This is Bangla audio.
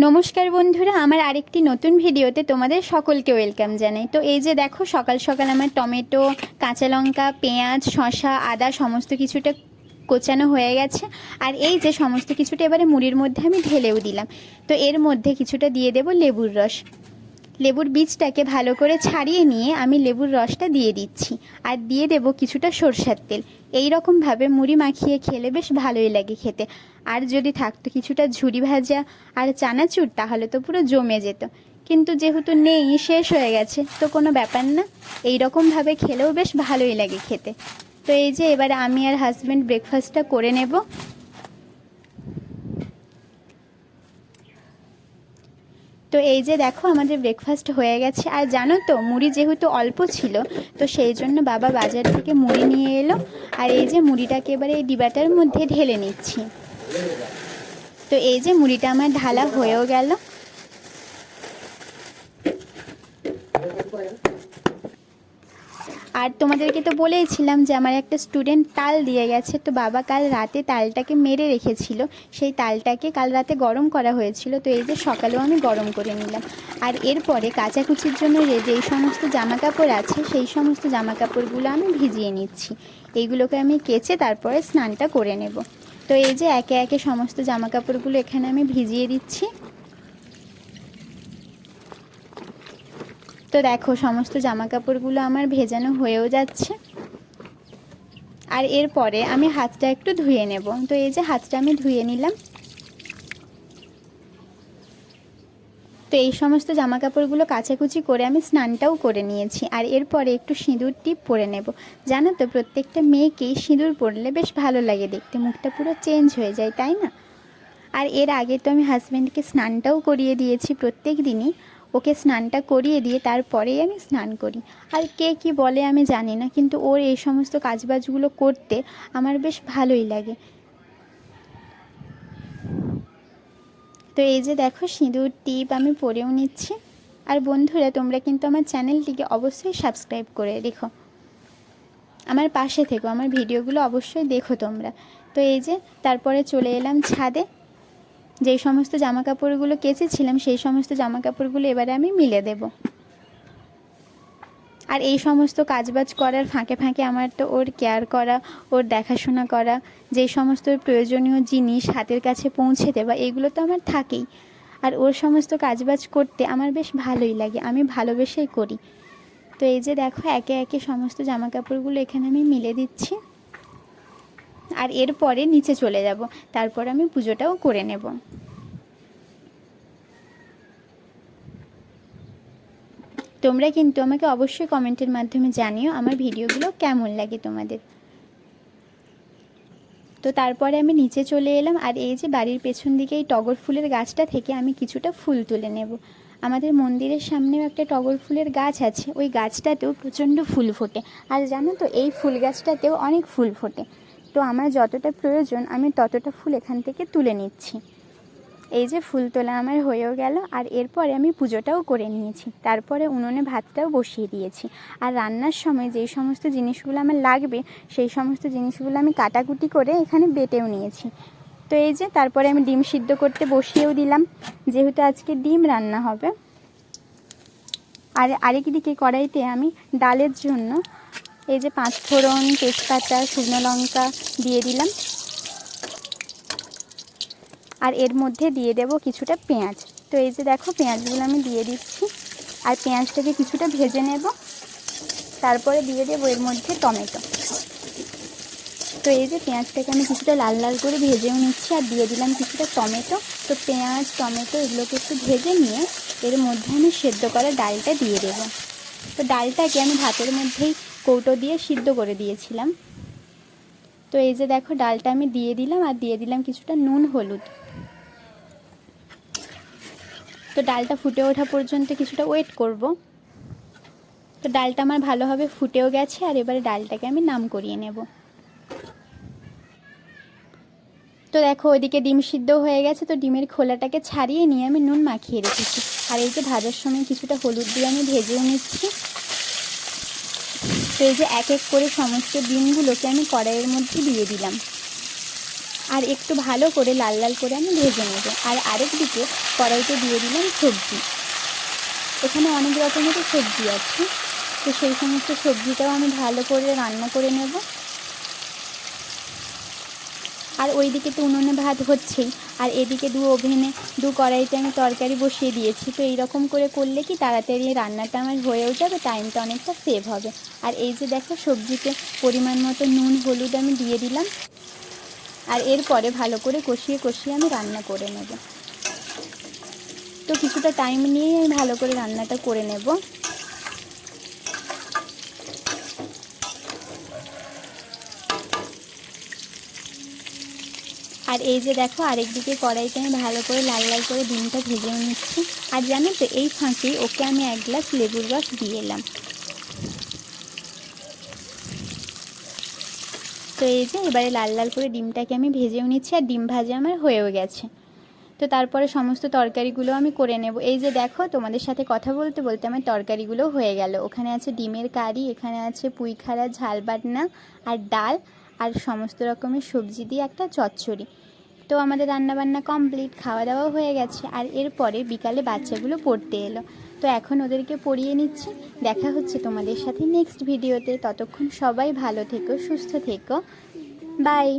নমস্কার বন্ধুরা, আমার আরেকটি নতুন ভিডিওতে তোমাদের সকলকে ওয়েলকাম জানাই। তো এই যে দেখো, সকাল সকাল আমার টমেটো, কাঁচা লঙ্কা, পেঁয়াজ, শসা, আদা সমস্ত কিছুটা কোচানো হয়ে গেছে। আর এই যে সমস্ত কিছুটা এবারে মুড়ির মধ্যে আমি ঢেলেও দিলাম। তো এর মধ্যে কিছুটা দিয়ে দেব লেবুর রস। লেবুর বীজটাকে ভালো করে ছাড়িয়ে নিয়ে আমি লেবুর রসটা দিয়ে দিচ্ছি। আর দিয়ে দেব কিছুটা সরষের তেল। এই রকমভাবে মুড়ি মাখিয়ে খেলে বেশ ভালোই লাগে খেতে। আর যদি থাকতো কিছুটা ঝুরি ভাজা আর চানাচুর, তাহলে তো পুরো জমে যেত। কিন্তু যেহেতু নেই, শেষ হয়ে গেছে, তো কোনো ব্যাপার না। এই রকমভাবে খেলেও বেশ ভালোই লাগে খেতে। তো এই যে এবারে আমি আর হাজব্যান্ড ব্রেকফাস্টটা করে নেব। তো এই যে দেখো, আমাদের ব্রেকফাস্ট হয়ে গেছে। আর জানো তো, মুড়ি যেহেতু অল্প ছিল, তো সেই জন্য বাবা বাজার থেকে মুড়ি নিয়ে এলো। আর এই যে মুড়িটাকে এবারে এই ডিবাটার মধ্যে ঢেলে নিচ্ছি। তো এই যে মুড়িটা আমার ঢালা হয়েও গেল। আর তোমাদেরকে তো বলেইছিলাম যে আমার একটা স্টুডেন্ট তাল দিয়ে গেছে। তো বাবা কাল রাতে তালটাকে মেরে রেখেছিল, সেই তালটাকে কাল রাতে গরম করা হয়েছিল। তো এই যে সকালেও আমি গরম করে নিলাম। আর এরপরে কাচাকুচির জন্য যেই সমস্ত জামা কাপড় আছে, সেই সমস্ত জামা কাপড়গুলো আমি ভিজিয়ে নিচ্ছি। এইগুলোকে আমি কেচে তারপরে স্নানটা করে নেব। তো এই যে একে একে সমস্ত জামা কাপড়গুলো এখানে আমি ভিজিয়ে দিচ্ছি। তো দেখো, সমস্ত জামা কাপড়গুলো আমার ভেজানো হয়েও যাচ্ছে। আর এরপরে আমি হাতটা একটু ধুয়ে নেব। তো এই যে হাতটা আমি ধুয়ে নিলাম। তো এই সমস্ত জামা কাপড়গুলো কাচাকুচি করে আমি স্নানটাও করে নিয়েছি। আর এরপরে একটু সিঁদুর টিপ পরে নেব। জানো তো, প্রত্যেকটা মেয়েকেই সিঁদুর পরলে বেশ ভালো লাগে দেখতে, মুখটা পুরো চেঞ্জ হয়ে যায়, তাই না? আর এর আগে তো আমি হাজব্যান্ডকে স্নানটাও করিয়ে দিয়েছি প্রত্যেক দিনই। ওকে স্নানটা করিয়ে দিয়ে তারপরেই আমি স্নান করি। আর কে কি বলে আমি জানি না, কিন্তু ওর এই সমস্ত কাজবাজগুলো করতে আমার বেশ ভালোই লাগে। তো এই যে দেখো, সিঁদুর টিপ আমি পরেও নিচ্ছি। আর বন্ধুরা, তোমরা কিন্তু আমার চ্যানেলটিকে অবশ্যই সাবস্ক্রাইব করে রেখো, আমার পাশে থেকো, আমার ভিডিওগুলো অবশ্যই দেখো তোমরা। তো এই যে তারপরে চলে এলাম ছাদে। যেই সমস্ত জামা কাপড়গুলো কেচেছিলাম, সেই সমস্ত জামা কাপড়গুলো এবারে আমি মিলে দেব। আর এই সমস্ত কাজবাজ করার ফাঁকে ফাঁকে আমার তো ওর কেয়ার করা, ওর দেখাশোনা করা, যেই সমস্ত প্রয়োজনীয় জিনিস হাতের কাছে পৌঁছে দেওয়া, এইগুলো তো আমার থাকেই। আর ওর সমস্ত কাজবাজ করতে আমার বেশ ভালোই লাগে, আমি ভালোবেসেই করি। তো এই যে দেখো, একে একে সমস্ত জামা কাপড়গুলো এখানে আমি মিলে দিচ্ছি। আর এরপরে নিচে চলে যাব, তারপর আমি পুজোটাও করে নেব। তোমরা কিন্তু আমাকে অবশ্যই কমেন্টের মাধ্যমে জানিও আমার ভিডিওগুলো কেমন লাগে তোমাদের। তো তারপরে আমি নিচে চলে এলাম। আর এই যে বাড়ির পেছন দিকে এই টগর ফুলের গাছটা থেকে আমি কিছুটা ফুল তুলে নেব। আমাদের মন্দিরের সামনেও একটা টগর ফুলের গাছ আছে, ওই গাছটাতেও প্রচণ্ড ফুল ফোটে। আর জানো তো, এই ফুল গাছটাতেও অনেক ফুল ফোটে। তো আমার যতটা প্রয়োজন আমি ততটা ফুল এখান থেকে তুলে নিচ্ছি। এই যে ফুল তোলা আমার হয়েও গেল। আর এরপরে আমি পুজোটাও করে নিয়েছি, তারপরে উনুনে ভাতটাও বসিয়ে দিয়েছি। আর রান্নার সময় যেই সমস্ত জিনিসগুলো আমার লাগবে, সেই সমস্ত জিনিসগুলো আমি কাটাকুটি করে এখানে বেটেও নিয়েছি। তো এই যে তারপরে আমি ডিম সিদ্ধ করতে বসিয়েও দিলাম, যেহেতু আজকে ডিম রান্না হবে। আর আরেকদিকে কড়াইতে আমি ডালের জন্য এই যে 5 ফোড়ন, তেজপাতা, শুকনো লঙ্কা দিয়ে দিলাম। আর এর মধ্যে দিয়ে দেব কিছুটা পেঁয়াজ। তো এই যে দেখো, পেঁয়াজগুলো আমি দিয়ে দিচ্ছি। আর পেঁয়াজটাকে কিছুটা ভেজে নেব, তারপরে দিয়ে দেবো এর মধ্যে টমেটো। তো এই যে পেঁয়াজটাকে আমি কিছুটা লাল লাল করে ভেজেও নিচ্ছি, আর দিয়ে দিলাম কিছুটা টমেটো। তো পেঁয়াজ, টমেটো এগুলোকে একটু ভেজে নিয়ে এর মধ্যে আমি সেদ্ধ করা ডালটা দিয়ে দেবো। তো ডালটাকে আমি ভাতের মধ্যেই কৌটো দিয়ে সিদ্ধ করে দিয়েছিলাম। তো এই যে দেখো, ডালটা আমি দিয়ে দিলাম, আর দিয়ে দিলাম কিছুটা নুন, হলুদ। তো ডালটা ফুটে ওঠা পর্যন্ত কিছুটা ওয়েট করব। তো ডালটা আমার ভালোভাবে ফুটেও গেছে। আর এবারে ডালটাকে আমি নাম করিয়ে নেব। তো দেখো, ওইদিকে ডিম সিদ্ধ হয়ে গেছে। তো ডিমের খোলাটাকে ছাড়িয়ে নিয়ে আমি নুন মাখিয়ে রেখেছি। আর এই যে ভাজার সময় কিছুটা হলুদ দিয়ে আমি ভেজেও নিচ্ছি। তো এই যে এক এক করে সমস্ত ডিমগুলোকে আমি কড়াইয়ের মধ্যে দিয়ে দিলাম। আর একটু ভালো করে লাল লাল করে আমি ভেজে নেব। আর আরেক দিকে কড়াইতে দিয়ে দিলাম সবজি। এখানে অনেক রকমেরই সবজি আছে, তো সেই সমস্ত সবজিটাও আমি ভালো করে রান্না করে নেব। আর ওইদিকে তো উনুনে ভাত হচ্ছেই, আর এদিকে দু কড়াইতে আমি তরকারি বসিয়ে দিয়েছি। তো এইরকম করে করলে কি তাড়াতাড়ি রান্নাটা আমার হয়েও যাবে, টাইমটা অনেকটা সেভ হবে। আর এই যে দেখো, সবজিতে পরিমাণ মতো নুন হলুদ আমি দিয়ে দিলাম। আর এরপরে ভালো করে কষিয়ে কষিয়ে আমি রান্না করে নেব। তো কিছুটা টাইম নিয়েই আমি ভালো করে রান্নাটা করে নেব। আর এই যে দেখো, আরেকদিকে কড়াইতে আমি ভালো করে লাল লাল করে ডিমটা ভেজেও নিচ্ছি। আর জানো তো, এই ফাঁকেই ওকে আমি 1 গ্লাস লেবুর রস দিয়ে এলাম। তো এই যে এবারে লাল লাল করে ডিমটাকে আমি ভেজেও নিচ্ছি, আর ডিম ভাজা আমার হয়েও গেছে। তো তারপরে সমস্ত তরকারিগুলো আমি করে নেব। এই যে দেখো, তোমাদের সাথে কথা বলতে বলতে আমার তরকারিগুলো হয়ে গেল। ওখানে আছে ডিমের কারি, এখানে আছে পুঁইখাড়া ঝাল বাটনা আর ডাল, আর সমস্ত রকমের সবজি দিয়ে একটা চচ্চড়ি। তো আমাদের রান্নাবান্না কমপ্লিট, খাওয়া দাওয়াও হয়ে গেছে। আর এরপরে বিকালে বাচ্চাগুলো পড়তে এলো, তো এখন ওদেরকে পড়িয়ে নিচ্ছি। দেখা হচ্ছে তোমাদের সাথে নেক্সট ভিডিওতে। ততক্ষণ সবাই ভালো থেকো, সুস্থ থেকো, বাই।